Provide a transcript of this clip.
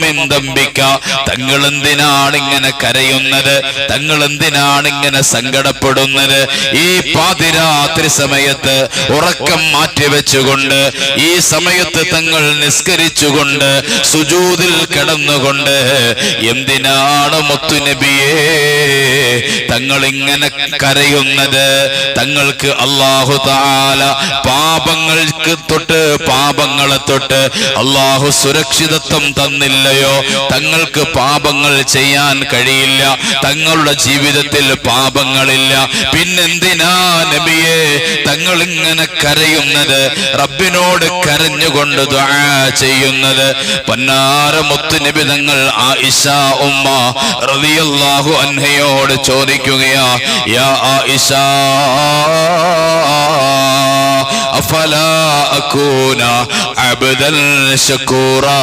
മിൻ ദംബിക, തങ്ങൾ എന്തിനാണ് ഇങ്ങനെ കരയുന്നത്, തങ്ങൾ എന്തിനാണ് ഇങ്ങനെ സങ്കടപ്പെടുന്നത്? ഈ പാതിരാത്രി സമയത്ത് ഉറക്കം മാറ്റിവെച്ചുകൊണ്ട്, ഈ സമയത്ത് തങ്ങൾ നിസ്കരിച്ചുകൊണ്ട്, സുജൂദിൽ കിടന്നുകൊണ്ട് എന്തിനാണ് മുത്തുനബിയേ തങ്ങൾ ഇങ്ങനെ കരയുന്നത്? തങ്ങൾക്ക് അല്ലാഹു തആല പാപങ്ങളെ തൊട്ട് അല്ലാഹു സുരക്ഷിതത്വം തന്നില്ലയോ? തങ്ങൾക്ക് പാപങ്ങൾ ചെയ്യാൻ കഴിയില്ല, തങ്ങളുടെ ജീവിതത്തിൽ പാപങ്ങളില്ല. പിന്നെന്തിനാ നബിയെ തങ്ങൾ ഇങ്ങനെ കരയുന്നത്, റബ്ബിനോട് കരഞ്ഞുകൊണ്ട് ദുആ ചെയ്യുന്നത്? പൊന്നാര മുത്തുനബി തങ്ങൾ ആയിഷ ഉമ്മ റളിയല്ലാഹു അൻഹയോട് ചോദിക്കുകയാ, യാ ആയിഷ അഫലാ അകൂന അബ്ദൻ ശകൂറാ,